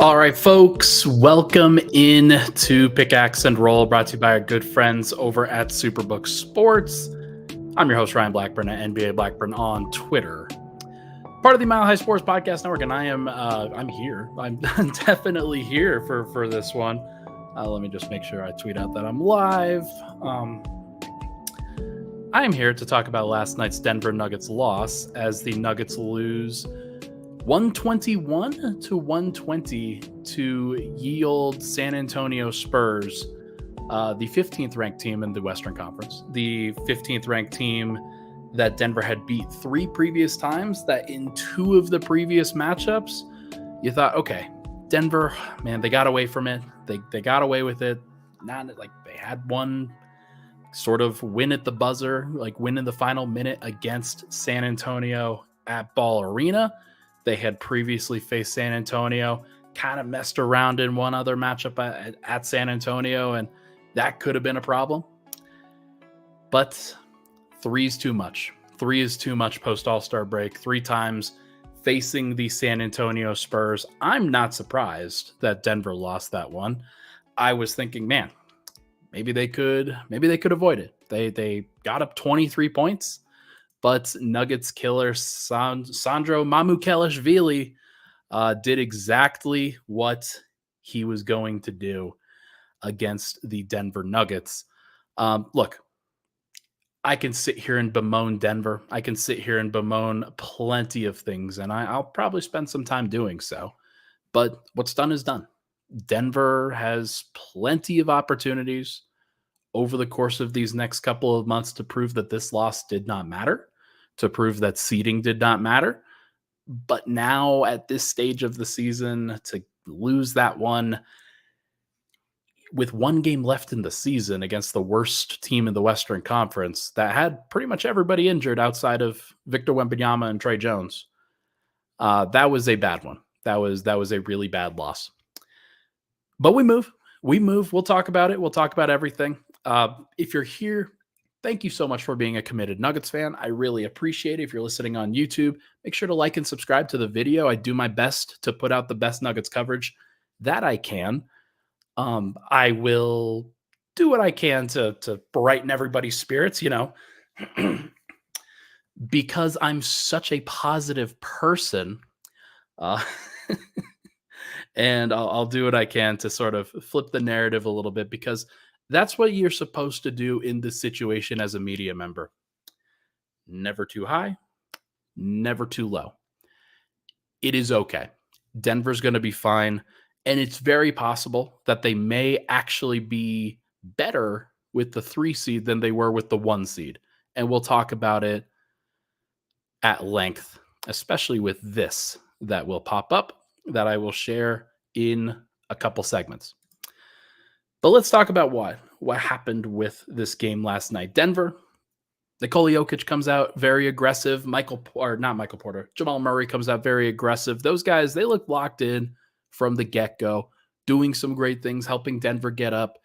All right, folks, welcome in to Pickaxe and Roll, brought to you by our good friends over at Superbook Sports. I'm your host, Ryan Blackburn at NBA Blackburn on Twitter. Part of the Mile High Sports Podcast Network, and I'm here. I'm definitely here for this one. Let me just make sure I tweet out that I'm live. I am here to talk about last night's Denver Nuggets loss as the Nuggets lose 121 to 120 to ye old San Antonio Spurs, the 15th ranked team in the Western Conference, the 15th ranked team that Denver had beat 3 previous times, that in 2 of the previous matchups, you thought, okay, Denver, man, they got away from it. They got away with it. Not like they had one sort of win at the buzzer, like win in the final minute against San Antonio at Ball Arena. They had previously faced San Antonio, kind of messed around in one other matchup at San Antonio, and that could have been a problem. But 3 is too much. 3 is too much post All-Star break. 3 times facing the San Antonio Spurs. I'm not surprised that Denver lost that one. I was thinking, man, maybe they could avoid it. They got up 23 points. But Nuggets killer Sandro Mamukelashvili did exactly what he was going to do against the Denver Nuggets. Look, I can sit here and bemoan Denver. I can sit here and bemoan plenty of things, and I'll probably spend some time doing so. But what's done is done. Denver has plenty of opportunities over the course of these next couple of months to prove that this loss did not matter, to prove that seeding did not matter. But now at this stage of the season, to lose that one with 1 game left in the season against the worst team in the Western Conference that had pretty much everybody injured outside of Victor Wembanyama and Trey Jones, that was a bad one. That was a really bad loss. But we move. We'll talk about it. We'll talk about everything. If you're here, thank you so much for being a committed Nuggets fan. I really appreciate it. If you're listening on YouTube, make sure to like and subscribe to the video. I do my best to put out the best Nuggets coverage that I can. I will do what I can to brighten everybody's spirits, because I'm such a positive person. And I'll do what I can to sort of flip the narrative a little bit, because that's what you're supposed to do in this situation as a media member. Never too high, never too low. It is okay. Denver's going to be fine. And it's very possible that they may actually be better with the 3 seed than they were with the 1 seed. And we'll talk about it at length, especially with this that will pop up that I will share in a couple segments. But let's talk about what happened with this game last night. Denver, Nikola Jokic comes out very aggressive. Jamal Murray comes out very aggressive. Those guys, they look locked in from the get-go, doing some great things, helping Denver get up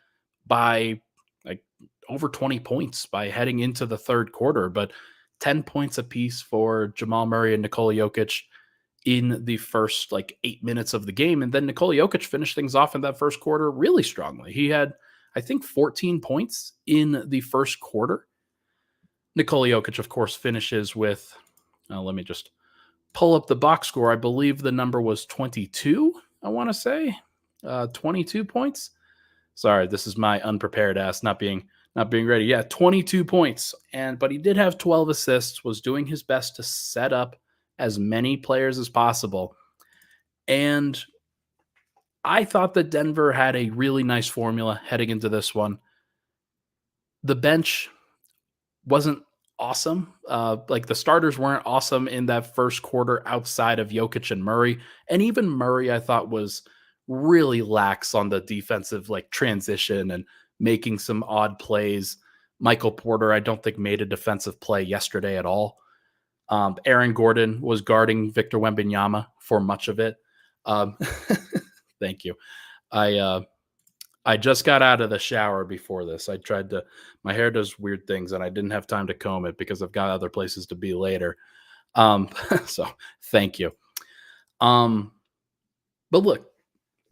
by like over 20 points by heading into the third quarter. But 10 points apiece for Jamal Murray and Nikola Jokic in the first 8 minutes of the game. And then Nikola Jokic finished things off in that first quarter really strongly. He had, I think, 14 points in the first quarter. Nikola Jokic, of course, finishes with, let me just pull up the box score. I believe the number was 22, I want to say. 22 points. Sorry, this is my unprepared ass not being ready. Yeah, 22 points. But he did have 12 assists, was doing his best to set up as many players as possible. And I thought that Denver had a really nice formula heading into this one. The bench wasn't awesome. The starters weren't awesome in that first quarter outside of Jokic and Murray. And even Murray, I thought, was really lax on the defensive transition and making some odd plays. Michael Porter, I don't think, made a defensive play yesterday at all. Aaron Gordon was guarding Victor Wembanyama for much of it. Thank you. I just got out of the shower before this. My hair does weird things and I didn't have time to comb it because I've got other places to be later. So thank you. But look,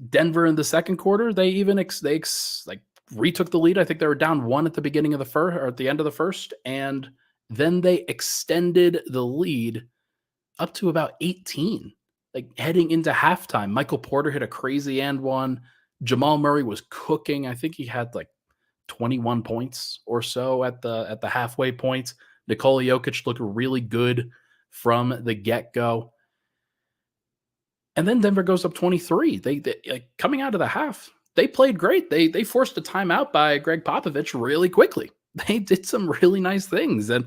Denver in the second quarter, they even like retook the lead. I think they were down one at the beginning of the first or at the end of the first, and then they extended the lead up to about 18. Like heading into halftime, Michael Porter hit a crazy and one. Jamal Murray was cooking. I think he had like 21 points or so at the halfway point. Nikola Jokic looked really good from the get-go. And then Denver goes up 23. They like coming out of the half, they played great. They forced a timeout by Greg Popovich really quickly. They did some really nice things. And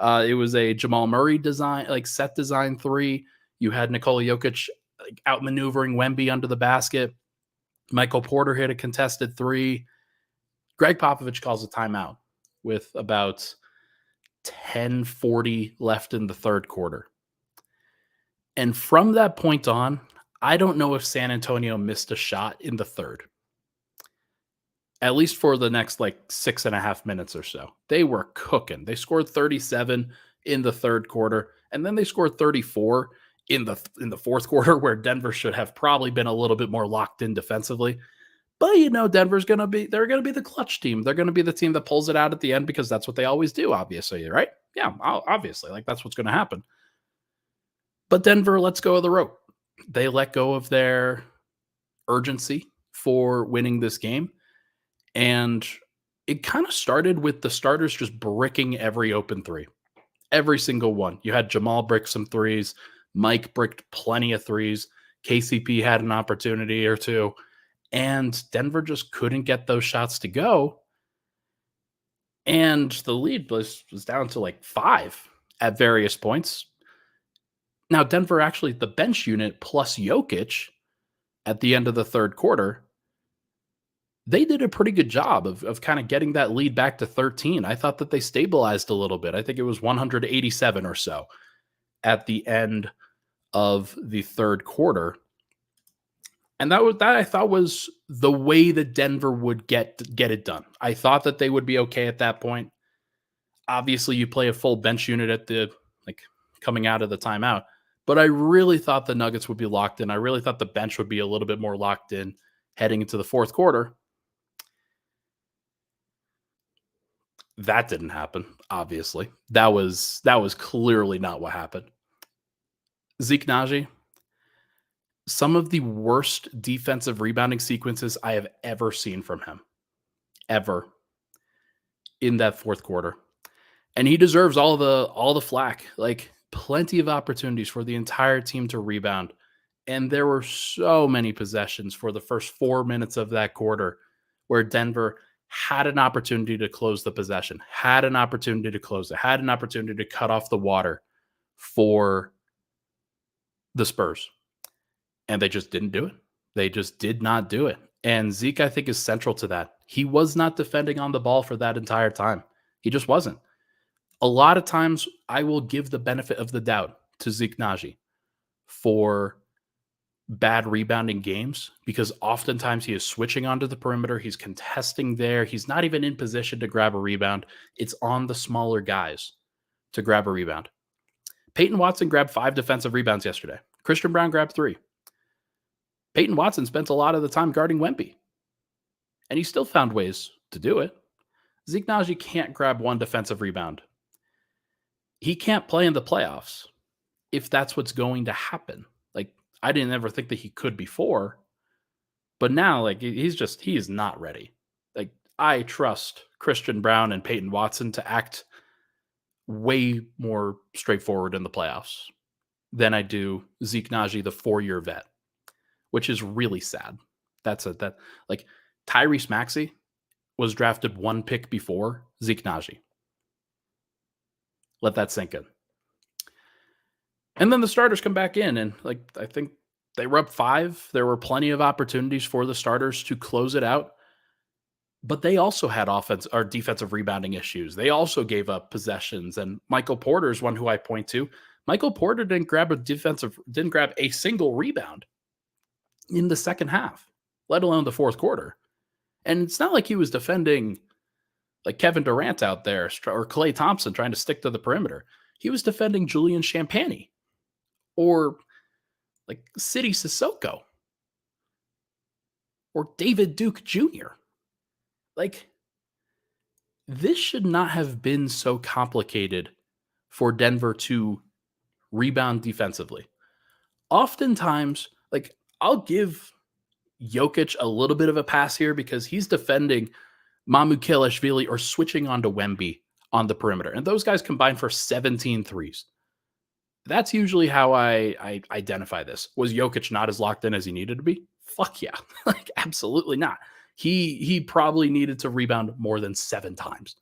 it was a Jamal Murray design, like set design three. You had Nikola Jokic like outmaneuvering Wemby under the basket. Michael Porter hit a contested three. Greg Popovich calls a timeout with about 10:40 left in the third quarter. And from that point on, I don't know if San Antonio missed a shot in the third, at least for the next like 6.5 minutes or so. They were cooking. They scored 37 in the third quarter, and then they scored 34 in the fourth quarter, where Denver should have probably been a little bit more locked in defensively. But Denver's they're gonna be the clutch team. They're gonna be the team that pulls it out at the end because that's what they always do, obviously, right? Yeah, obviously, like that's what's gonna happen. But Denver lets go of the rope. They let go of their urgency for winning this game. And it kind of started with the starters just bricking every open three, every single one. You had Jamal brick some threes. Mike bricked plenty of threes. KCP had an opportunity or two. And Denver just couldn't get those shots to go. And the lead was down to like 5 at various points. Now, Denver actually, the bench unit plus Jokic at the end of the third quarter, they did a pretty good job of kind of getting that lead back to 13. I thought that they stabilized a little bit. I think it was 187 or so at the end of the third quarter. And that I thought was the way that Denver would get it done. I thought that they would be okay at that point. Obviously, you play a full bench unit at the like coming out of the timeout. But I really thought the Nuggets would be locked in. I really thought the bench would be a little bit more locked in heading into the fourth quarter. That didn't happen, obviously. That was clearly not what happened. Zeke Naji, some of the worst defensive rebounding sequences I have ever seen from him. Ever. In that fourth quarter. And he deserves all the flack. Like plenty of opportunities for the entire team to rebound. And there were so many possessions for the first 4 minutes of that quarter where Denver had an opportunity to close the possession, had an opportunity to close it, had an opportunity to cut off the water for the Spurs. And they just didn't do it. They just did not do it. And Zeke, I think, is central to that. He was not defending on the ball for that entire time. He just wasn't. A lot of times I will give the benefit of the doubt to Zeke Naji for bad rebounding games because oftentimes he is switching onto the perimeter. He's contesting there. He's not even in position to grab a rebound. It's on the smaller guys to grab a rebound. Peyton Watson grabbed 5 defensive rebounds yesterday. Christian Brown grabbed 3. Peyton Watson spent a lot of the time guarding Wemby, and he still found ways to do it. Zeke Naji can't grab 1 defensive rebound. He can't play in the playoffs if that's what's going to happen. Like, I didn't ever think that he could before, but now, like, he is not ready. Like, I trust Christian Brown and Peyton Watson to act way more straightforward in the playoffs than I do Zeke Naji, the 4-year vet, which is really sad. Like Tyrese Maxey was drafted 1 pick before Zeke Naji. Let that sink in. And then the starters come back in, and like I think they were up 5. There were plenty of opportunities for the starters to close it out, but they also had offense or defensive rebounding issues. They also gave up possessions, and Michael Porter is one who I point to. Michael Porter didn't grab a single rebound in the second half, let alone the fourth quarter. And it's not like he was defending like Kevin Durant out there or Klay Thompson trying to stick to the perimeter. He was defending Julian Champagnie or like City Sissoko. or David Duke Jr. Like, this should not have been so complicated for Denver to rebound defensively. Oftentimes, like, I'll give Jokic a little bit of a pass here because he's defending Mamukelashvili or switching onto Wemby on the perimeter. And those guys combined for 17 threes. That's usually how I identify this. Was Jokic not as locked in as he needed to be? Fuck yeah. Like, absolutely not. He probably needed to rebound more than 7 times.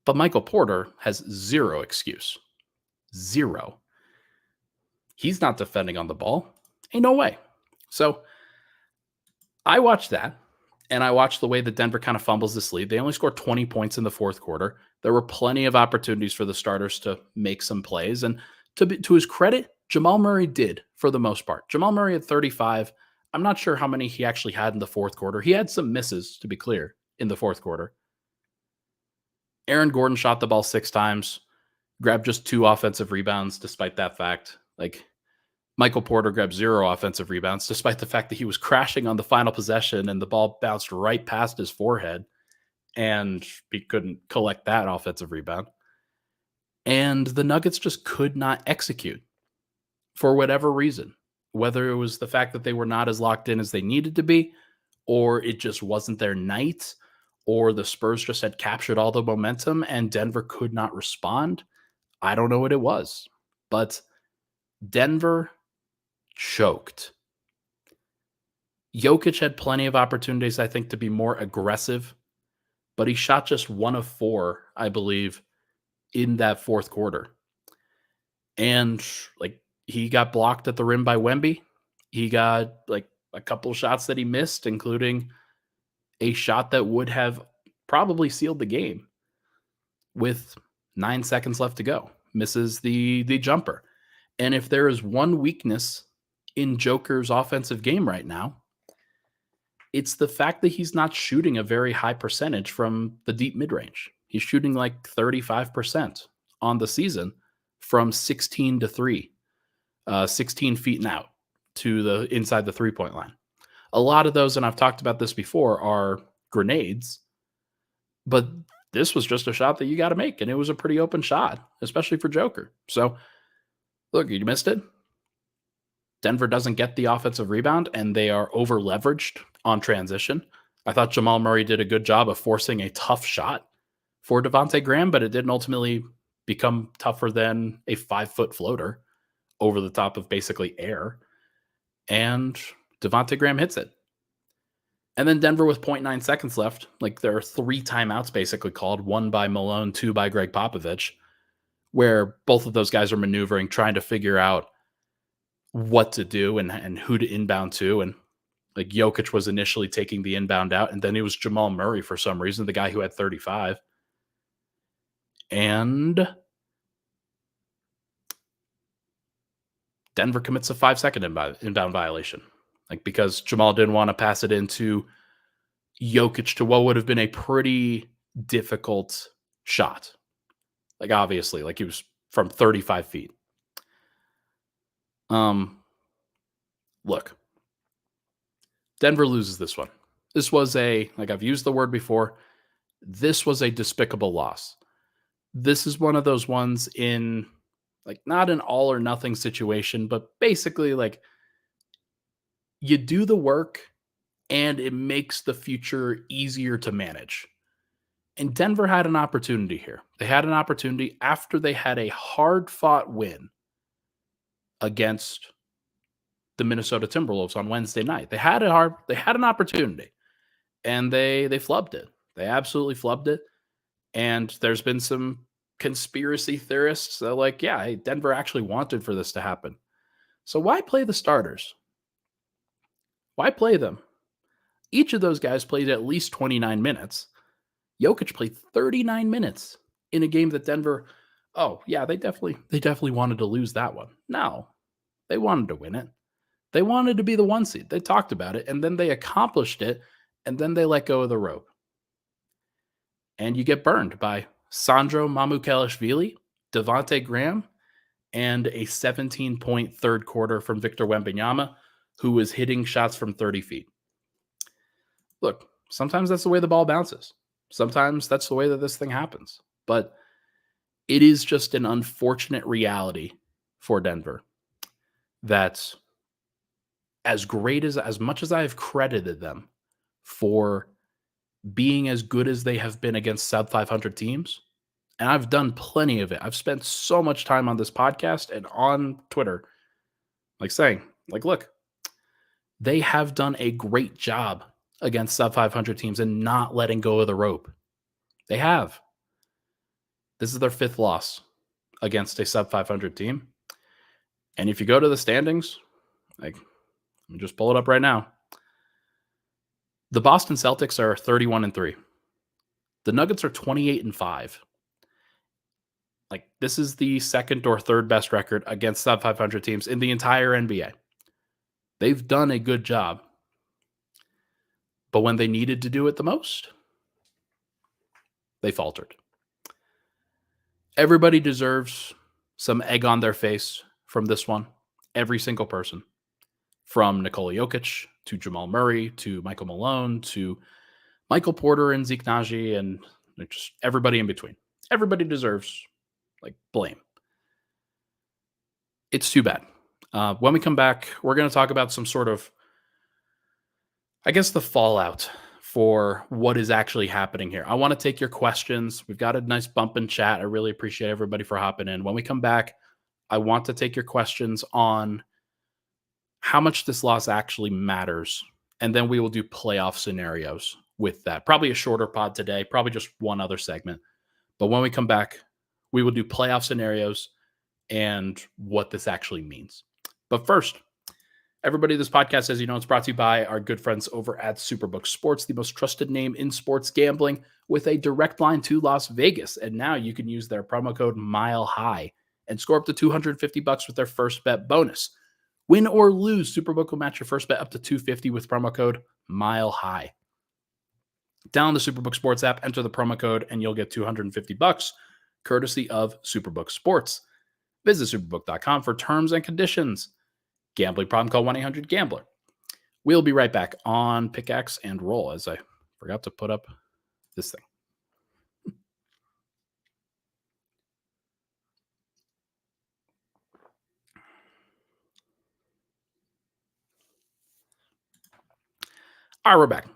But Michael Porter has zero excuse. Zero. He's not defending on the ball. Ain't no way. So I watched that, and I watched the way that Denver kind of fumbles this lead. They only scored 20 points in the fourth quarter. There were plenty of opportunities for the starters to make some plays. And to his credit, Jamal Murray did for the most part. Jamal Murray had 35. I'm not sure how many he actually had in the fourth quarter. He had some misses, to be clear, in the fourth quarter. Aaron Gordon shot the ball 6 times, grabbed just 2 offensive rebounds despite that fact. Like, Michael Porter grabbed 0 offensive rebounds, despite the fact that he was crashing on the final possession and the ball bounced right past his forehead and he couldn't collect that offensive rebound. And the Nuggets just could not execute for whatever reason, whether it was the fact that they were not as locked in as they needed to be, or it just wasn't their night, or the Spurs just had captured all the momentum and Denver could not respond. I don't know what it was, but Denver choked. Jokic had plenty of opportunities, I think, to be more aggressive, but he shot just 1 of 4, I believe, in that fourth quarter. And like, he got blocked at the rim by Wemby. He got like a couple shots that he missed, including a shot that would have probably sealed the game with 9 seconds left to go. Misses the jumper. And if there is one weakness in Joker's offensive game right now, it's the fact that he's not shooting a very high percentage from the deep mid-range. He's shooting like 35% on the season from 16 to 3, 16 feet and out to the inside the three-point line. A lot of those, and I've talked about this before, are grenades, but this was just a shot that you got to make, and it was a pretty open shot, especially for Joker. So, look, you missed it. Denver doesn't get the offensive rebound, and they are over-leveraged on transition. I thought Jamal Murray did a good job of forcing a tough shot for Devonte Graham, but it didn't ultimately become tougher than a 5-foot floater over the top of basically air. And Devonte Graham hits it. And then Denver with 0.9 seconds left, like there are 3 timeouts basically called, 1 by Malone, 2 by Greg Popovich, where both of those guys are maneuvering, trying to figure out what to do and who to inbound to. And like, Jokic was initially taking the inbound out, and then it was Jamal Murray for some reason, the guy who had 35. And Denver commits a 5-second inbound violation. Like, because Jamal didn't want to pass it into Jokic to what would have been a pretty difficult shot. Like, obviously, like, he was from 35 feet. Look, Denver loses this one. This was like I've used the word before, this was a despicable loss. This is one of those ones in, like, not an all or nothing situation, but basically, like, you do the work and it makes the future easier to manage. And Denver had an opportunity here. They had an opportunity after they had a hard-fought win against the Minnesota Timberwolves on Wednesday night. They had an opportunity, and they flubbed it. They absolutely flubbed it. And there's been some conspiracy theorists that are like, yeah, hey, Denver actually wanted for this to happen. So why play the starters? Why play them? Each of those guys played at least 29 minutes. Jokic played 39 minutes in a game that Denver, oh yeah, they definitely wanted to lose that one. No, they wanted to win it. They wanted to be the 1 seed. They talked about it, and then they accomplished it, and then they let go of the rope. And you get burned by Sandro Mamukelashvili, Devonte Graham, and a 17-point third quarter from Victor Wembanyama, who was hitting shots from 30 feet. Look, sometimes that's the way the ball bounces. Sometimes that's the way that this thing happens. But it is just an unfortunate reality for Denver that as much as I have credited them for being as good as they have been against sub 500 teams, and I've done plenty of it. I've spent so much time on this podcast and on Twitter, saying, look, they have done a great job against sub 500 teams and not letting go of the rope. They have. This is their 5th loss against a sub 500 team. And if you go to the standings, let me just pull it up right now. The Boston Celtics are 31-3. The Nuggets are 28-5. This is the 2nd or 3rd best record against sub 500 teams in the entire NBA. They've done a good job. But when they needed to do it the most, they faltered. Everybody deserves some egg on their face from this one. Every single person. From Nikola Jokic to Jamal Murray to Michael Malone to Michael Porter and Zeke Naji and just everybody in between. Everybody deserves blame. It's too bad. When we come back, we're going to talk about some sort of, the fallout for what is actually happening here. I want to take your questions. We've got a nice bump in chat. I really appreciate everybody for hopping in. When we come back, I want to take your questions on how much this loss actually matters. And then we will do playoff scenarios with that. Probably a shorter pod today, probably just one other segment. But when we come back, we will do playoff scenarios and what this actually means. But first, everybody, this podcast, as you know, it's brought to you by our good friends over at Superbook Sports, the most trusted name in sports gambling with a direct line to Las Vegas. And now you can use their promo code MILEHIGH and score up to $250 with their first bet bonus. Win or lose, Superbook will match your first bet up to $250 with promo code MILEHIGh. Download the Superbook Sports app, enter the promo code, and you'll get $250 courtesy of Superbook Sports. Visit superbook.com for terms and conditions. Gambling problem, call 1-800-GAMBLER. We'll be right back on Pickaxe and Roll, as I forgot to put up this thing. All right, we're back.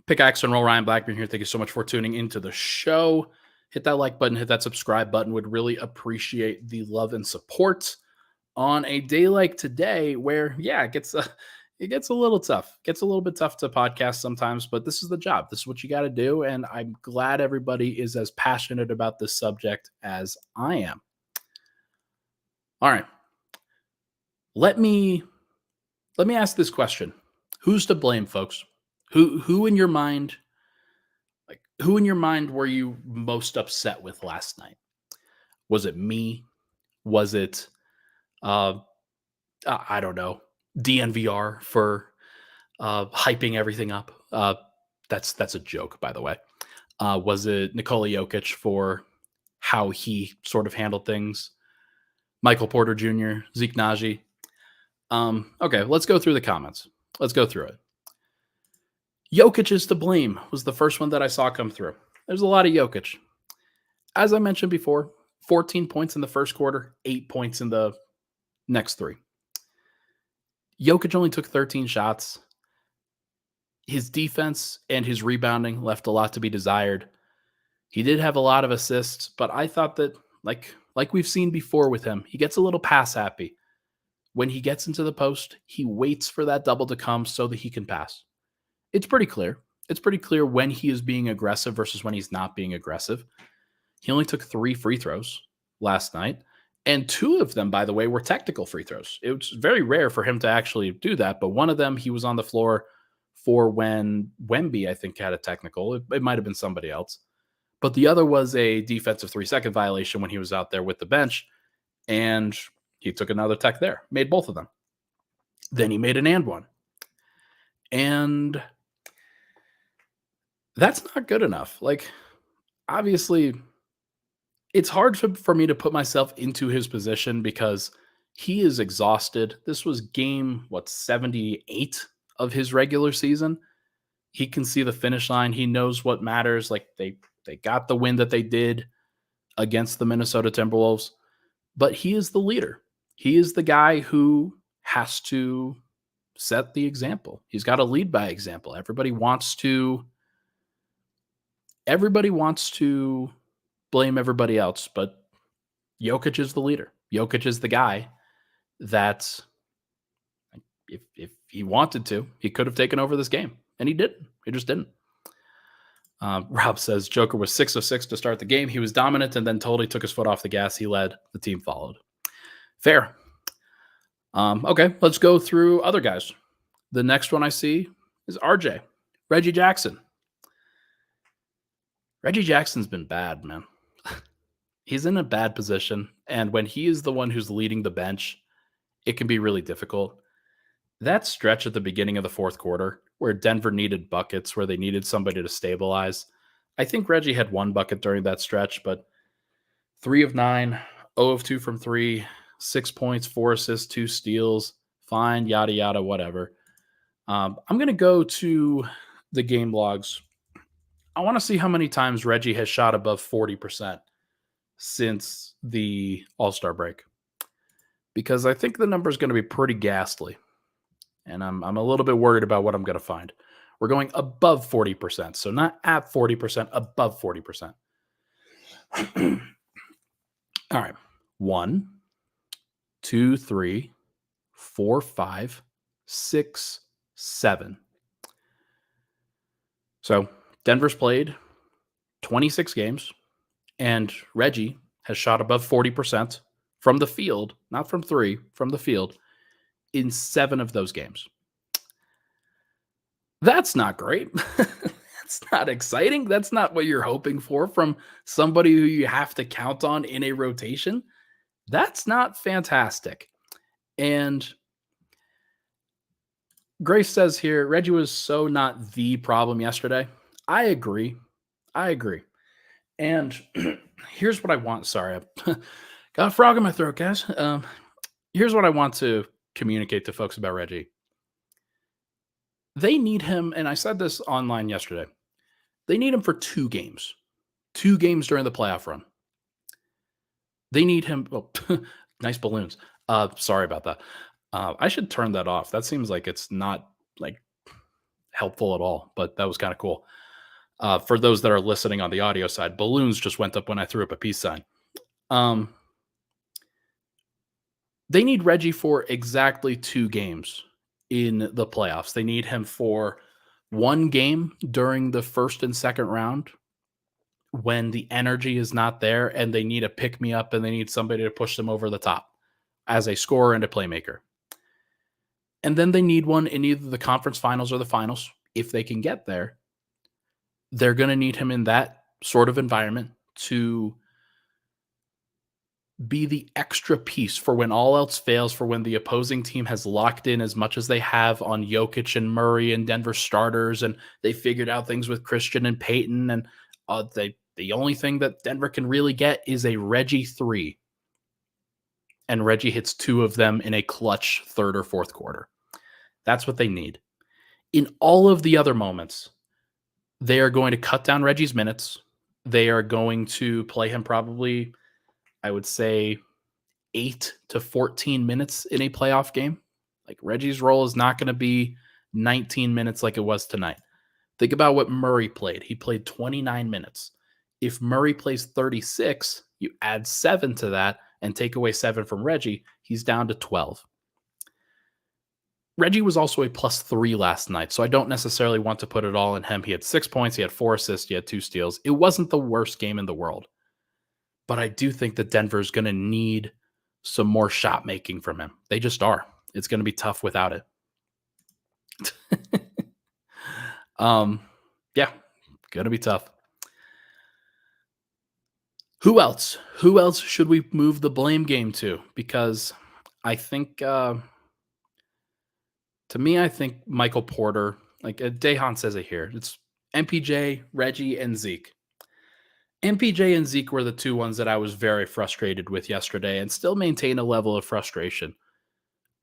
Pickaxe and Roll, Ryan Blackburn here. Thank you so much for tuning into the show. Hit that like button, hit that subscribe button. Would really appreciate the love and support on a day like today where, it gets a little tough. Gets a little bit tough to podcast sometimes, but this is the job. This is what you got to do, and I'm glad everybody is as passionate about this subject as I am. All right. Let me ask this question. Who's to blame, folks? Who in your mind were you most upset with last night? Was it me? Was it I don't know, DNVR for hyping everything up? That's a joke, by the way. Was it Nikola Jokic for how he sort of handled things? Michael Porter Jr., Zeke Naji. Okay, let's go through the comments. Let's go through it. Jokic is to blame was the first one that I saw come through. There's a lot of Jokic. As I mentioned before, 14 points in the first quarter, 8 points in the next 3. Jokic only took 13 shots. His defense and his rebounding left a lot to be desired. He did have a lot of assists, but I thought that, like we've seen before with him, he gets a little pass happy. When he gets into the post, he waits for that double to come so that he can pass. It's pretty clear. It's pretty clear when he is being aggressive versus when he's not being aggressive. He only took 3 free throws last night, and 2 of them, by the way, were technical free throws. It was very rare for him to actually do that, but one of them, he was on the floor for when Wemby, I think, had a technical. It might have been somebody else. But the other was a defensive 3-second violation when he was out there with the bench, and he took another tech there, made both of them. Then he made an and one. And that's not good enough. Obviously, it's hard for me to put myself into his position because He is exhausted. This was game, 78 of his regular season. He can see the finish line. He knows what matters. Like they got the win that they did against the Minnesota Timberwolves, but he is the leader. He is the guy who has to set the example. He's got to lead by example. Everybody wants to blame everybody else, but Jokic is the leader. Jokic is the guy that if he wanted to, he could have taken over this game, and he didn't. He just didn't. Rob says Joker was 6 of 6 to start the game. He was dominant and then totally took his foot off the gas. He led. The team followed. Fair. Okay, let's go through other guys. The next one I see is RJ, Reggie Jackson. Reggie Jackson's been bad, man. He's in a bad position, and when he is the one who's leading the bench, it can be really difficult. That stretch at the beginning of the fourth quarter where Denver needed buckets, where they needed somebody to stabilize, I think Reggie had one bucket during that stretch, but 3 of 9, 0 of 2 from 3, 6 points, 4 assists, 2 steals, fine, yada, yada, whatever. I'm going to go to the game logs. I want to see how many times Reggie has shot above 40% since the All-Star break, because I think the number is going to be pretty ghastly, and I'm a little bit worried about what I'm going to find. We're going above 40%, so not at 40%, above 40%. All right. 1, 2, 3, 4, 5, 6, 7. So Denver's played 26 games, and Reggie has shot above 40% from the field, not from 3, from the field, in 7 of those games. That's not great. That's not exciting. That's not what you're hoping for from somebody who you have to count on in a rotation. That's not fantastic. And Grace says here, Reggie was so not the problem yesterday. I agree. And here's what I want. Sorry, I got a frog in my throat, guys. Here's what I want to communicate to folks about Reggie. They need him, and I said this online yesterday. They need him for 2 games. 2 games during the playoff run. They need him. Oh, nice balloons. Sorry about that. I should turn that off. That seems like it's not like helpful at all, but that was kind of cool. For those that are listening on the audio side, balloons just went up when I threw up a peace sign. They need Reggie for exactly 2 games in the playoffs. They need him for 1 game during the first and second round when the energy is not there and they need a pick-me-up and they need somebody to push them over the top as a scorer and a playmaker. And then they need one in either the conference finals or the finals. If they can get there, they're going to need him in that sort of environment to be the extra piece for when all else fails, for when the opposing team has locked in as much as they have on Jokic and Murray and Denver starters, and they figured out things with Christian and Peyton, and the only thing that Denver can really get is a Reggie 3. And Reggie hits 2 of them in a clutch third or fourth quarter. That's what they need. In all of the other moments, they are going to cut down Reggie's minutes. They are going to play him probably, I would say, 8 to 14 minutes in a playoff game. Like, Reggie's role is not going to be 19 minutes like it was tonight. Think about what Murray played. He played 29 minutes. If Murray plays 36, you add 7 to that and take away 7 from Reggie, he's down to 12. Reggie was also a +3 last night, so I don't necessarily want to put it all in him. He had 6 points, he had 4 assists, he had 2 steals. It wasn't the worst game in the world. But I do think that Denver's going to need some more shot making from him. They just are. It's going to be tough without it. Yeah, going to be tough. Who else? Who else should we move the blame game to? Because I think, to me, I think Michael Porter, like Dejan says it here, it's MPJ, Reggie, and Zeke. MPJ and Zeke were the two ones that I was very frustrated with yesterday and still maintain a level of frustration.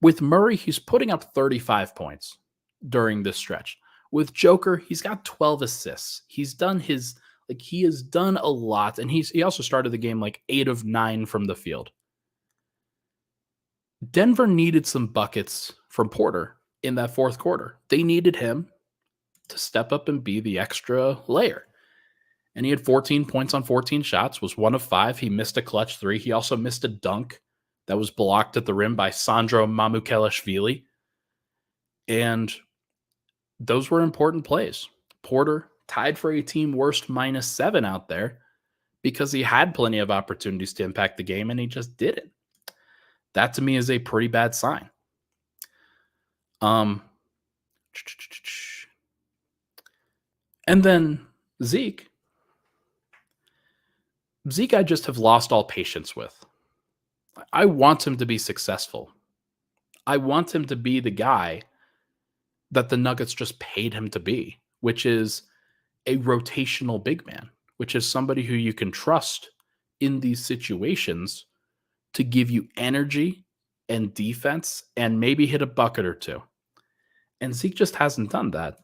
With Murray, he's putting up 35 points during this stretch. With Joker, he's got 12 assists. He's done he has done a lot, and he also started the game like 8 of 9 from the field. Denver needed some buckets from Porter in that fourth quarter. They needed him to step up and be the extra layer. And he had 14 points on 14 shots, was 1 of 5. He missed a clutch 3. He also missed a dunk that was blocked at the rim by Sandro Mamukelashvili. And those were important plays. Porter tied for a team worst -7 out there because he had plenty of opportunities to impact the game and he just didn't. That to me is a pretty bad sign. And then Zeke, I just have lost all patience with. I want him to be successful. I want him to be the guy that the Nuggets just paid him to be, which is a rotational big man, which is somebody who you can trust in these situations to give you energy and defense and maybe hit a bucket or two. And Zeke just hasn't done that.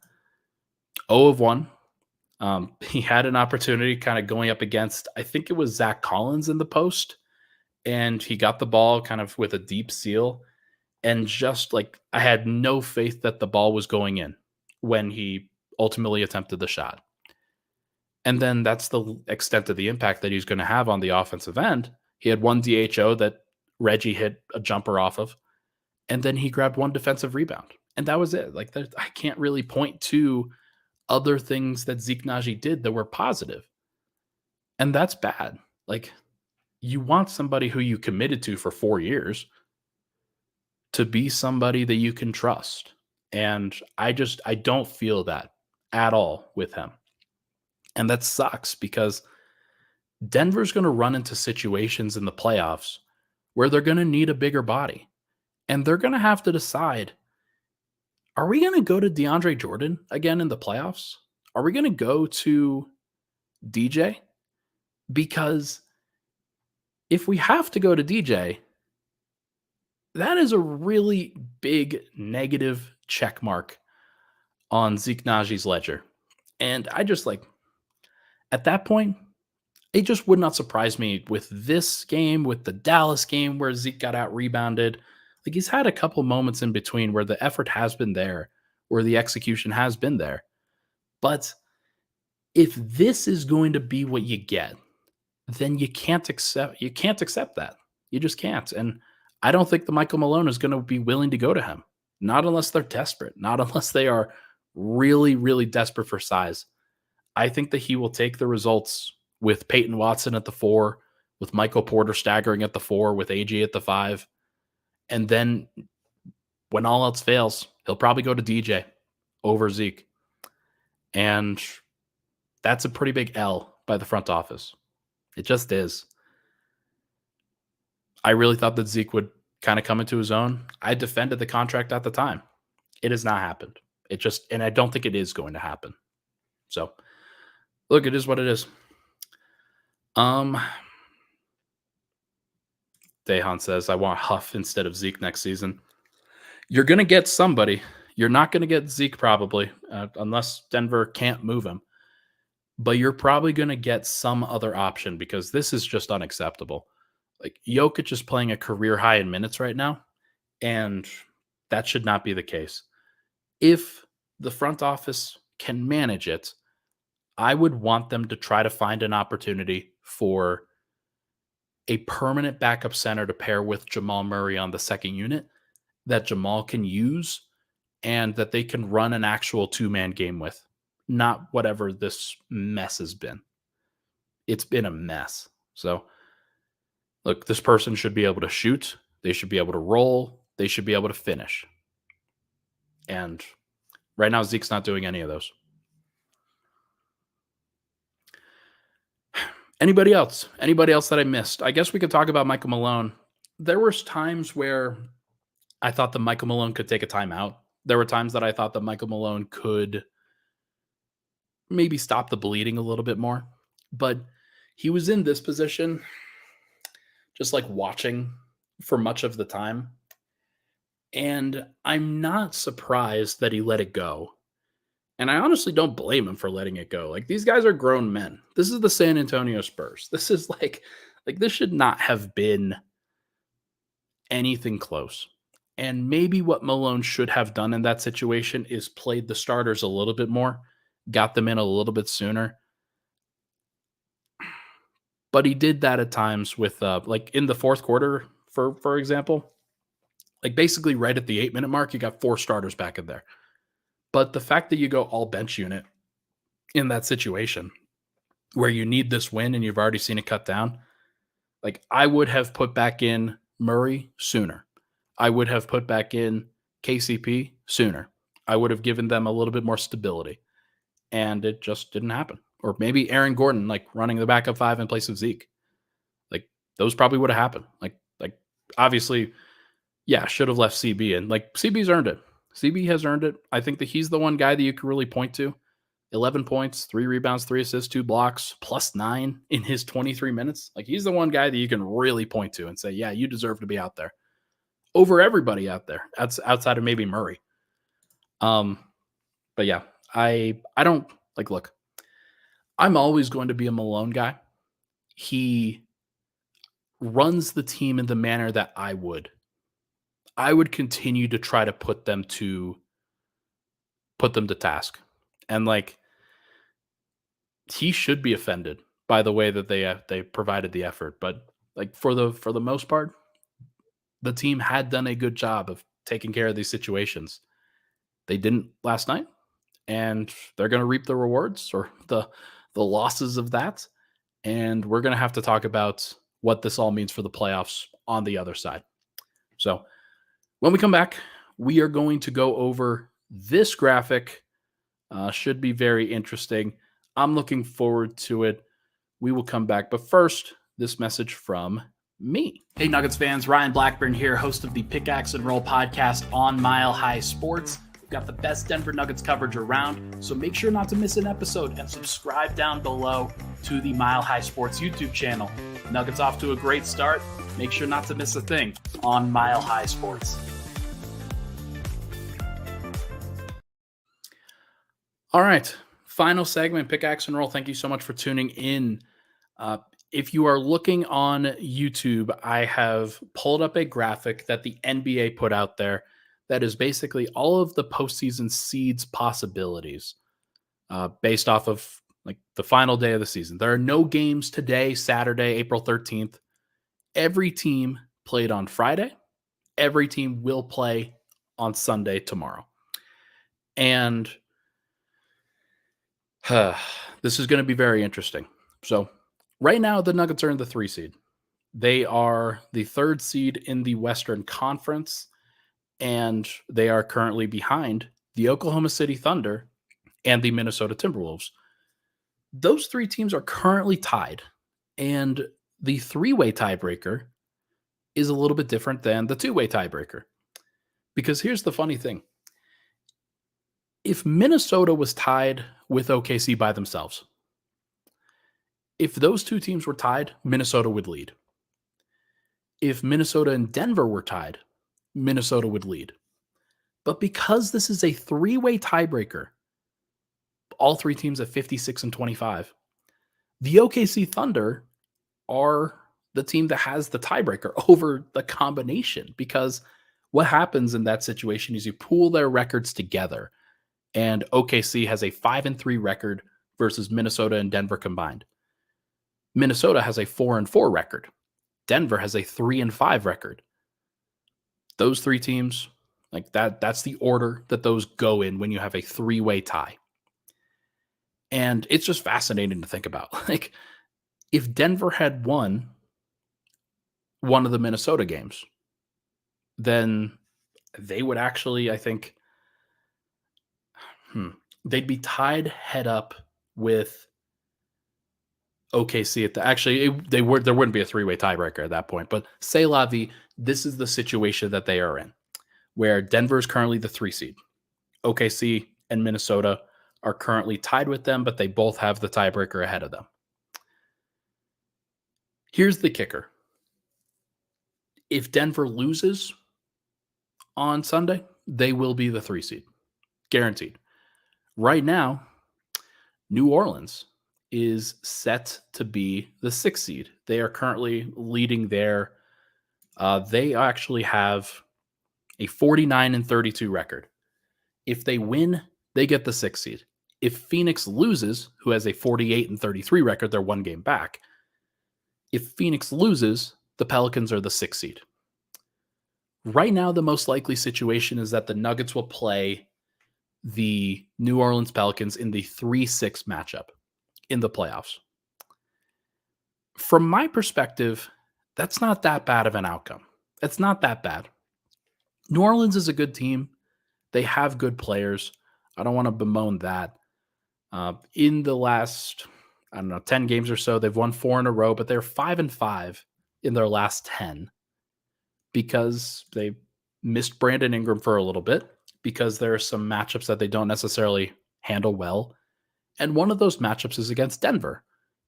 0 of 1. He had an opportunity kind of going up against, I think it was Zach Collins in the post, and he got the ball kind of with a deep seal. And just like I had no faith that the ball was going in when he ultimately attempted the shot. And then that's the extent of the impact that he's going to have on the offensive end. He had 1 DHO that Reggie hit a jumper off of, and then he grabbed 1 defensive rebound. And that was it. Like I can't really point to other things that Zeke Naji did that were positive. And that's bad. Like you want somebody who you committed to for 4 years to be somebody that you can trust. And I don't feel that at all with him. And that sucks because Denver's going to run into situations in the playoffs where they're going to need a bigger body. And they're going to have to decide, are we going to go to DeAndre Jordan again in the playoffs? Are we going to go to DJ? Because if we have to go to DJ, that is a really big negative check mark on Zeke Naji's ledger. And I just at that point, it just would not surprise me with this game, with the Dallas game where Zeke got out rebounded. Like he's had a couple moments in between where the effort has been there, where the execution has been there. But if this is going to be what you get, then you can't accept that. You just can't. And I don't think the Michael Malone is going to be willing to go to him. Not unless they're desperate. Not unless they are really, really desperate for size. I think that he will take the results with Peyton Watson at the 4, with Michael Porter staggering at the 4, with AG at the 5. And then when all else fails, he'll probably go to DJ over Zeke. And that's a pretty big L by the front office. It just is. I really thought that Zeke would kind of come into his own. I defended the contract at the time. It has not happened. And I don't think it is going to happen. So, look, it is what it is. Dehan says, I want Huff instead of Zeke next season. You're going to get somebody. You're not going to get Zeke probably, unless Denver can't move him. But you're probably going to get some other option because this is just unacceptable. Like Jokic is playing a career high in minutes right now, and that should not be the case. If the front office can manage it, I would want them to try to find an opportunity for a permanent backup center to pair with Jamal Murray on the second unit that Jamal can use and that they can run an actual 2-man game with, not whatever this mess has been. It's been a mess. So, look, this person should be able to shoot. They should be able to roll. They should be able to finish. And right now, Zeke's not doing any of those. Anybody else? Anybody else that I missed? I guess we could talk about Michael Malone. There were times where I thought that Michael Malone could take a timeout. There were times that I thought that Michael Malone could maybe stop the bleeding a little bit more. But he was in this position just like watching for much of the time. And I'm not surprised that he let it go. And I honestly don't blame him for letting it go. Like these guys are grown men. This is the San Antonio Spurs. This is like this should not have been anything close. And maybe what Malone should have done in that situation is played the starters a little bit more, got them in a little bit sooner. But he did that at times with like in the fourth quarter, for example, like basically right at the 8-minute mark, you got 4 starters back in there. But the fact that you go all bench unit in that situation where you need this win and you've already seen it cut down, like I would have put back in Murray sooner. I would have put back in KCP sooner. I would have given them a little bit more stability. And it just didn't happen. Or maybe Aaron Gordon, like running the backup 5 in place of Zeke. Like those probably would have happened. Like obviously, yeah, should have left CB in. Like CB's earned it. CB has earned it. I think that he's the one guy that you can really point to. 11 points, 3 rebounds, 3 assists, 2 blocks, +9 in his 23 minutes. Like he's the one guy that you can really point to and say, yeah, you deserve to be out there over everybody out there. That's outside of maybe Murray. But yeah, I don't like, look, I'm always going to be a Malone guy. He runs the team in the manner that I would. I would continue to try to put them to task. And like he should be offended by the way that they provided the effort, but like for the most part, the team had done a good job of taking care of these situations. They didn't last night, and they're going to reap the rewards or the losses of that. And we're going to have to talk about what this all means for the playoffs on the other side. So when we come back, we are going to go over this graphic. Should be very interesting. I'm looking forward to it. We will come back. But first, this message from me. Hey, Nuggets fans. Ryan Blackburn here, host of the Pickaxe and Roll podcast on Mile High Sports. We've got the best Denver Nuggets coverage around, so make sure not to miss an episode and subscribe down below to the Mile High Sports YouTube channel. Nuggets off to a great start. Make sure not to miss a thing on Mile High Sports. All right, final segment, Pickaxe and Roll. Thank you so much for tuning in. If you are looking on YouTube, I have pulled up a graphic that the NBA put out there that is basically all of the postseason seeds possibilities based off of like the final day of the season. There are no games today, Saturday, April 13th. Every team played on Friday. Every team will play on Sunday tomorrow. And this is going to be very interesting. So right now, the Nuggets are in the 3 seed. They are the 3rd seed in the Western Conference, and they are currently behind the Oklahoma City Thunder and the Minnesota Timberwolves. Those 3 teams are currently tied, and the 3-way tiebreaker is a little bit different than the 2-way tiebreaker. Because here's the funny thing. If Minnesota was tied with OKC by themselves, if those 2 teams were tied, Minnesota would lead. If Minnesota and Denver were tied, Minnesota would lead. But because this is a 3-way tiebreaker, all 3 teams at 56 and 25, the OKC Thunder are the team that has the tiebreaker over the combination. Because what happens in that situation is you pool their records together, and OKC has a 5-3 record versus Minnesota and Denver combined. Minnesota has a 4-4 record. Denver has a 3-5 record. Those 3 teams, like that's the order that those go in when you have a 3-way tie. And it's just fascinating to think about. Like if Denver had won one of the Minnesota games, then they would actually, I think, they'd be tied head up with OKC at the there wouldn't be a 3-way tiebreaker at that point, but say la vie, this is the situation that they are in, where Denver is currently the 3 seed. OKC and Minnesota are currently tied with them, but they both have the tiebreaker ahead of them. Here's the kicker. If Denver loses on Sunday, they will be the 3 seed. Guaranteed. Right now, New Orleans is set to be the 6 seed. They are currently leading there. They actually have a 49-32 record. If they win, they get the 6 seed. If Phoenix loses, who has a 48-33 record, they're 1 game back. If Phoenix loses, the Pelicans are the 6 seed. Right now, the most likely situation is that the Nuggets will play the New Orleans Pelicans in the 3-6 matchup in the playoffs. From my perspective, that's not that bad of an outcome. It's not that bad. New Orleans is a good team. They have good players. I don't want to bemoan that. In the last, 10 games or so, they've won 4 in a row, but they're 5-5 in their last 10 because they missed Brandon Ingram for a little bit, because there are some matchups that they don't necessarily handle well. And one of those matchups is against Denver.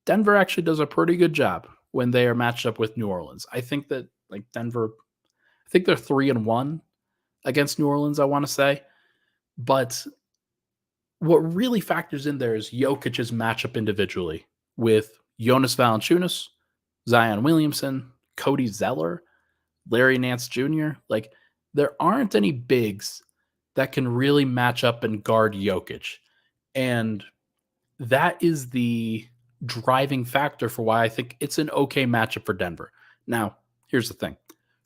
Denver actually does a pretty good job when they are matched up with New Orleans. I think that Denver, I think they're 3-1 against New Orleans, I want to say. But what really factors in there is Jokic's matchup individually with Jonas Valanciunas, Zion Williamson, Cody Zeller, Larry Nance Jr. There aren't any bigs that can really match up and guard Jokic. And that is the driving factor for why I think it's an okay matchup for Denver. Now, here's the thing.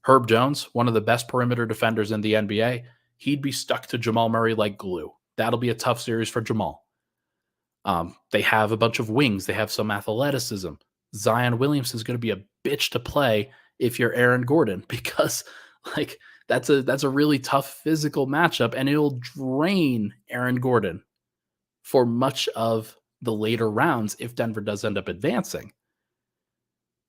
Herb Jones, one of the best perimeter defenders in the NBA, he'd be stuck to Jamal Murray like glue. That'll be a tough series for Jamal. They have a bunch of wings. They have some athleticism. Zion Williamson is going to be a bitch to play if you're Aaron Gordon, because that's a really tough physical matchup, and it'll drain Aaron Gordon for much of the later rounds if Denver does end up advancing.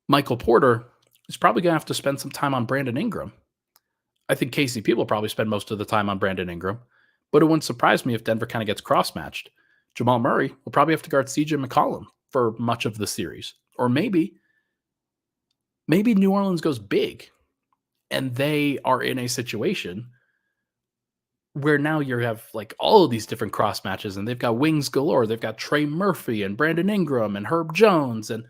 Michael Porter is probably going to have to spend some time on Brandon Ingram. I think KCP will probably spend most of the time on Brandon Ingram, but it wouldn't surprise me if Denver kind of gets cross-matched. Jamal Murray will probably have to guard CJ McCollum for much of the series. Or maybe New Orleans goes big and they are in a situation where now you have all of these different cross matches, and they've got wings galore. They've got Trey Murphy and Brandon Ingram and Herb Jones, and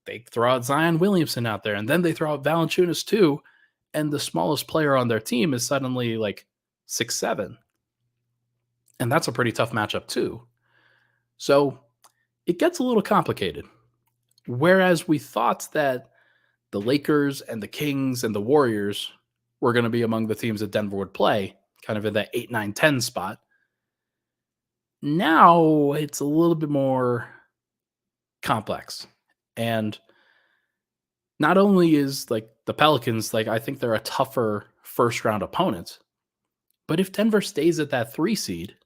they throw out Zion Williamson out there, and then they throw out Valanciunas too, and the smallest player on their team is suddenly 6'7", and that's a pretty tough matchup too. So it gets a little complicated. Whereas we thought that the Lakers and the Kings and the Warriors were going to be among the teams that Denver would play, kind of in that 8, 9, 10 spot. Now it's a little bit more complex. And not only is the Pelicans, I think they're a tougher first round opponent, but if Denver stays at that 3 seed,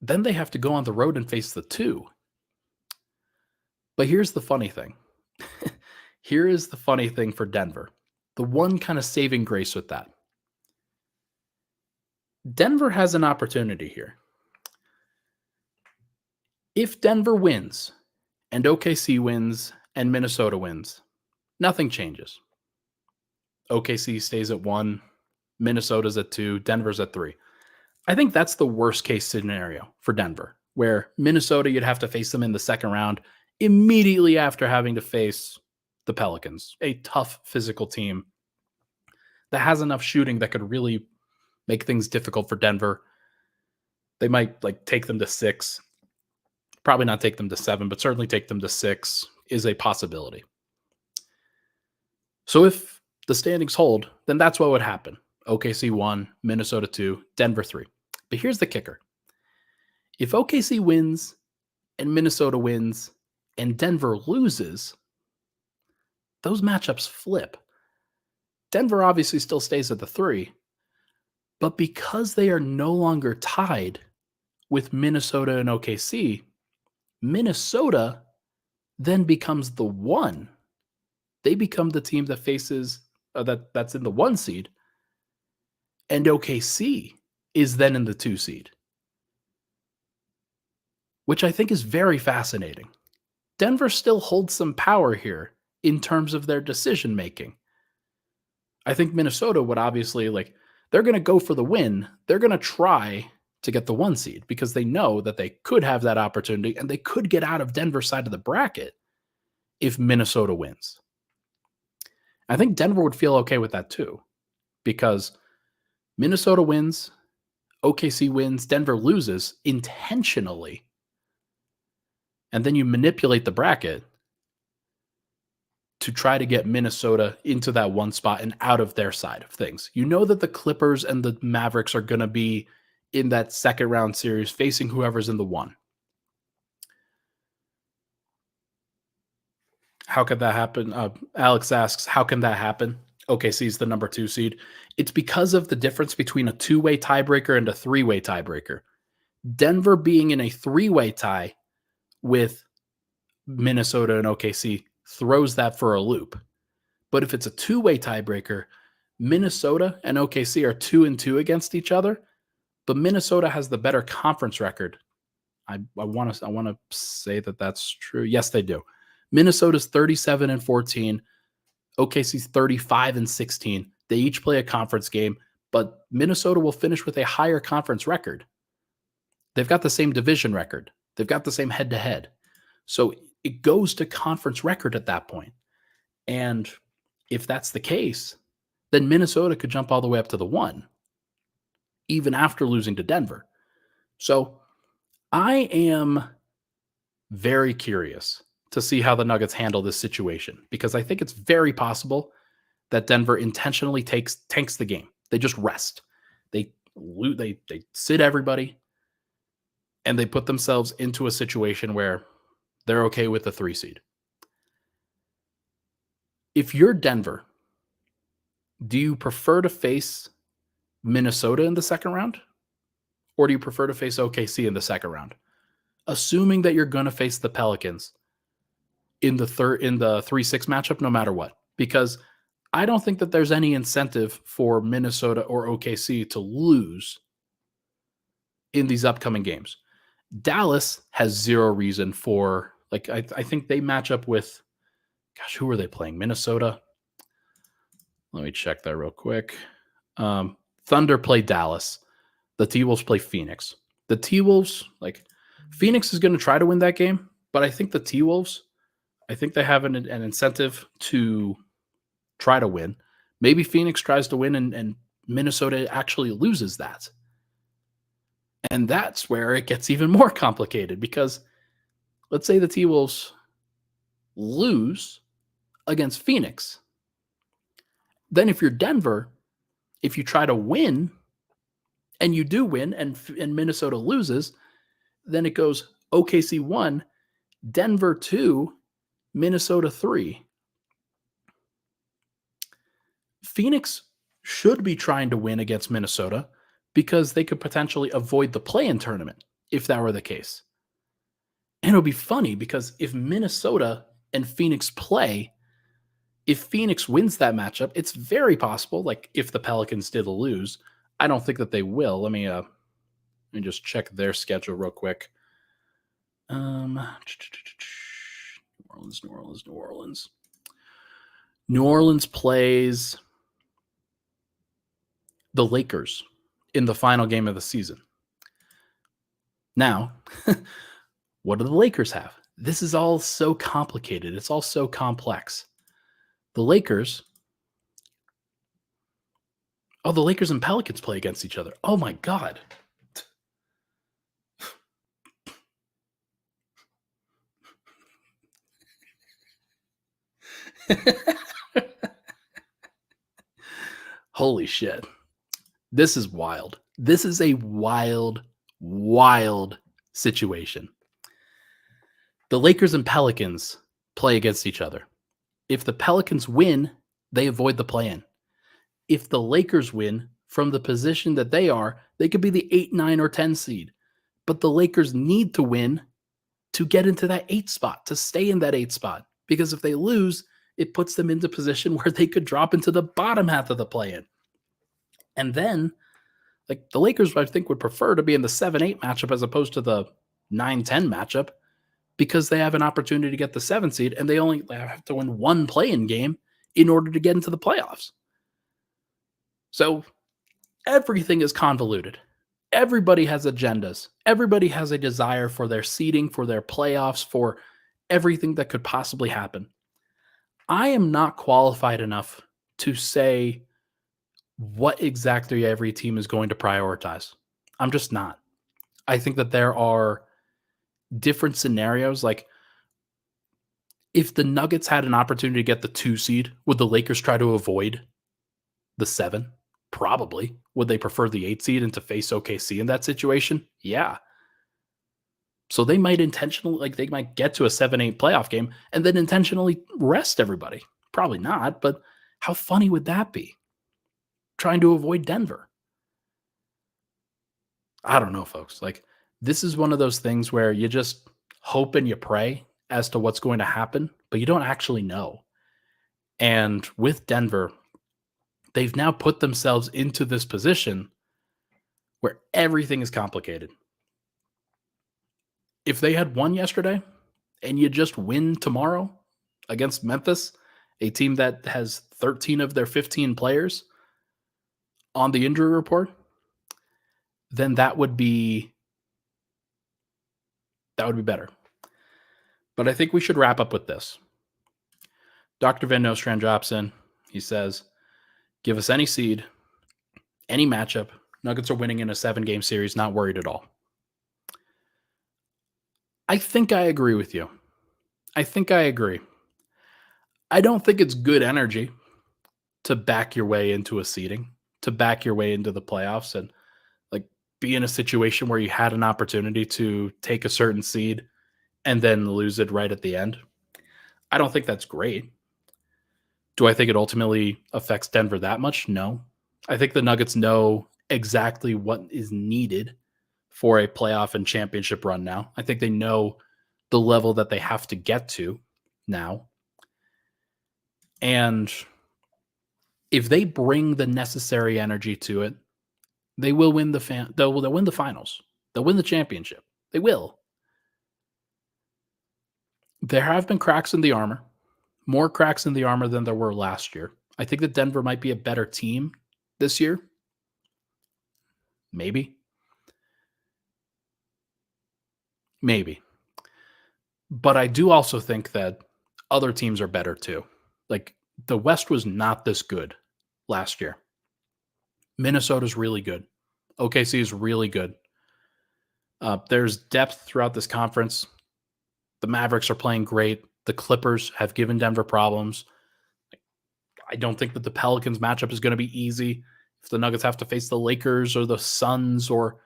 then they have to go on the road and face the 2. But here's the funny thing. Here is the funny thing for Denver. The one kind of saving grace with that. Denver has an opportunity here. If Denver wins, and OKC wins, and Minnesota wins, nothing changes. OKC stays at 1, Minnesota's at 2, Denver's at 3. I think that's the worst case scenario for Denver, where Minnesota, you'd have to face them in the second round immediately after having to face the Pelicans, a tough physical team that has enough shooting that could really make things difficult for Denver. They might take them to 6, probably not take them to 7, but certainly take them to 6 is a possibility. So if the standings hold, then that's what would happen. OKC 1, Minnesota 2, Denver 3. But here's the kicker. If OKC wins and Minnesota wins and Denver loses, those matchups flip. Denver obviously still stays at the 3, but because they are no longer tied with Minnesota and OKC, Minnesota then becomes the 1. They become the team that faces that's in the 1 seed, and OKC is then in the 2 seed, which I think is very fascinating. Denver still holds some power here in terms of their decision making. I think Minnesota would obviously they're going to go for the win. They're going to try to get the 1 seed because they know that they could have that opportunity and they could get out of Denver's side of the bracket if Minnesota wins. I think Denver would feel okay with that too, because Minnesota wins, OKC wins, Denver loses intentionally, and then you manipulate the bracket to try to get Minnesota into that 1 spot and out of their side of things. You know that the Clippers and the Mavericks are going to be in that second round series facing whoever's in the 1. How could that happen? Alex asks, how can that happen? OKC is the number 2 seed. It's because of the difference between a 2-way tiebreaker and a 3-way tiebreaker. Denver being in a 3-way tie with Minnesota and OKC throws that for a loop. But if it's a 2-way tiebreaker, Minnesota and OKC are 2-2 against each other, but Minnesota has the better conference record. I want to say that that's true. Yes, they do. Minnesota's 37-14, OKC's 35-16. They each play a conference game, but Minnesota will finish with a higher conference record. They've got the same division record. They've got the same head-to-head. So it goes to conference record at that point. And if that's the case, then Minnesota could jump all the way up to the 1, even after losing to Denver. So I am very curious to see how the Nuggets handle this situation, because I think it's very possible that Denver intentionally tanks the game. They just rest. They sit everybody, and they put themselves into a situation where they're okay with the 3 seed. If you're Denver, do you prefer to face Minnesota in the second round? Or do you prefer to face OKC in the second round? Assuming that you're going to face the Pelicans in the 3-6 matchup, no matter what. Because I don't think that there's any incentive for Minnesota or OKC to lose in these upcoming games. Dallas has zero reason for, I think they match up with, who are they playing? Minnesota? Let me check that real quick. Thunder play Dallas. The T-Wolves play Phoenix. The T-Wolves, Phoenix is going to try to win that game, but I think the T-Wolves, I think they have an incentive to try to win. Maybe Phoenix tries to win and Minnesota actually loses that. And that's where it gets even more complicated, because let's say the T-Wolves lose against Phoenix. Then if you're Denver, if you try to win and you do win and Minnesota loses, then it goes OKC 1, Denver 2, Minnesota 3. Phoenix should be trying to win against Minnesota because they could potentially avoid the play-in tournament if that were the case. And it'll be funny because if Minnesota and Phoenix play, if Phoenix wins that matchup, it's very possible, if the Pelicans did lose, I don't think that they will. Let me just check their schedule real quick. New Orleans. New Orleans plays the Lakers in the final game of the season. Now, what do the Lakers have? This is all so complicated. It's all so complex. The Lakers and Pelicans play against each other. Oh my God. Holy shit. This is wild. This is a wild, wild situation. The Lakers and Pelicans play against each other. If the Pelicans win, they avoid the play-in. If the Lakers win from the position that they are, they could be the 8, 9, or 10 seed. But the Lakers need to win to get into that 8 spot, to stay in that 8 spot. Because if they lose, it puts them into position where they could drop into the bottom half of the play-in. And then, the Lakers, I think, would prefer to be in the 7-8 matchup as opposed to the 9-10 matchup, because they have an opportunity to get the 7th seed and they only have to win one play-in game in order to get into the playoffs. So everything is convoluted. Everybody has agendas. Everybody has a desire for their seeding, for their playoffs, for everything that could possibly happen. I am not qualified enough to say what exactly every team is going to prioritize. I'm just not. I think that there are different scenarios. Like, if the Nuggets had an opportunity to get the 2 seed, would the Lakers try to avoid the 7? Probably. Would they prefer the 8 seed and to face OKC in that situation? Yeah. So they might intentionally, they might get to a 7-8 playoff game and then intentionally rest everybody. Probably not, but how funny would that be? Trying to avoid Denver. I don't know, folks. This is one of those things where you just hope and you pray as to what's going to happen, but you don't actually know. And with Denver, they've now put themselves into this position where everything is complicated. If they had won yesterday and you just win tomorrow against Memphis, a team that has 13 of their 15 players on the injury report, then that would be better. But I think we should wrap up with this. Dr. Van Nostrand drops in. He says, give us any seed, any matchup. Nuggets are winning in a 7-game series, not worried at all. I think I agree with you. I agree. I don't think it's good energy to back your way into a seeding, to back your way into the playoffs and be in a situation where you had an opportunity to take a certain seed and then lose it right at the end. I don't think that's great. Do I think it ultimately affects Denver that much? No. I think the Nuggets know exactly what is needed for a playoff and championship run now. I think they know the level that they have to get to now. And if they bring the necessary energy to it, they will win they'll win the finals. They'll win the championship. They will. There have been cracks in the armor, more cracks in the armor than there were last year. I think that Denver might be a better team this year. Maybe. But I do also think that other teams are better too. The West was not this good last year. Minnesota's really good. OKC is really good. There's depth throughout this conference. The Mavericks are playing great. The Clippers have given Denver problems. I don't think that the Pelicans matchup is going to be easy. If the Nuggets have to face the Lakers or the Suns or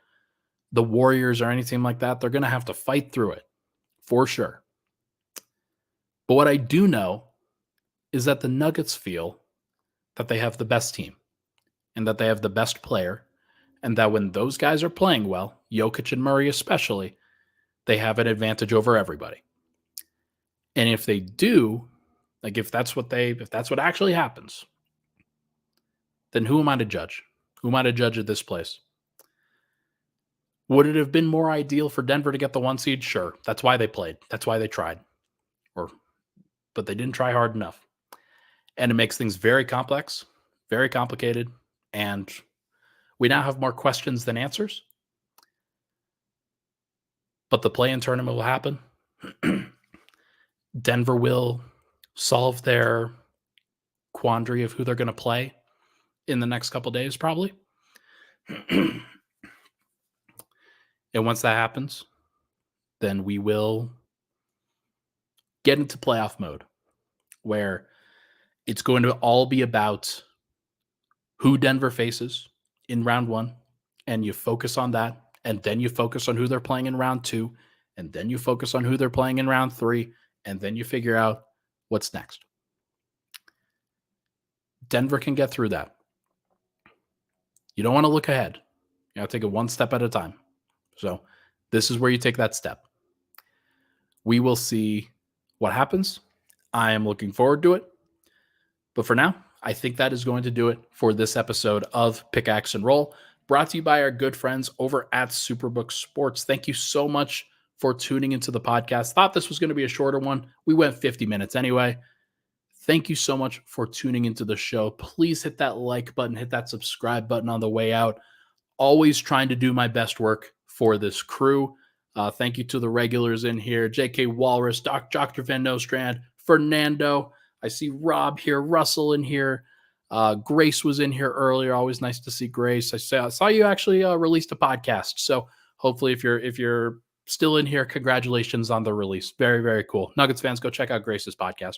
the Warriors or anything like that, they're going to have to fight through it for sure. But what I do know is that the Nuggets feel that they have the best team and that they have the best player, and that when those guys are playing well, Jokic and Murray especially, they have an advantage over everybody. And if they do, if that's what actually happens, then who am I to judge? Who am I to judge at this place? Would it have been more ideal for Denver to get the 1 seed? Sure. That's why they played. That's why they tried. But they didn't try hard enough. And it makes things very complex, very complicated, and we now have more questions than answers. But the play-in tournament will happen. Denver will solve their quandary of who they're going to play in the next couple days, probably. And once that happens, then we will get into playoff mode, where it's going to all be about who Denver faces in round 1, and you focus on that, and then you focus on who they're playing in round 2, and then you focus on who they're playing in round 3, and then you figure out what's next. Denver can get through that. You don't want to look ahead. You got to take it one step at a time. So this is where you take that step. We will see what happens. I am looking forward to it. But for now, I think that is going to do it for this episode of Pickaxe and Roll, brought to you by our good friends over at Superbook Sports. Thank you so much for tuning into the podcast. Thought this was going to be a shorter one. We went 50 minutes anyway. Thank you so much for tuning into the show. Please hit that like button, hit that subscribe button on the way out. Always trying to do my best work for this crew. Thank you to the regulars in here, J.K. Walrus, Dr. Van Nostrand, Fernando. I see Rob here, Russell in here. Grace was in here earlier. Always nice to see Grace. I saw you actually released a podcast. So hopefully if you're still in here, congratulations on the release. Very, very cool. Nuggets fans, go check out Grace's podcast.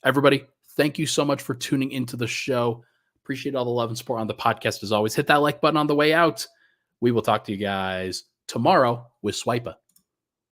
Everybody, thank you so much for tuning into the show. Appreciate all the love and support on the podcast as always. Hit that like button on the way out. We will talk to you guys tomorrow with Swipa.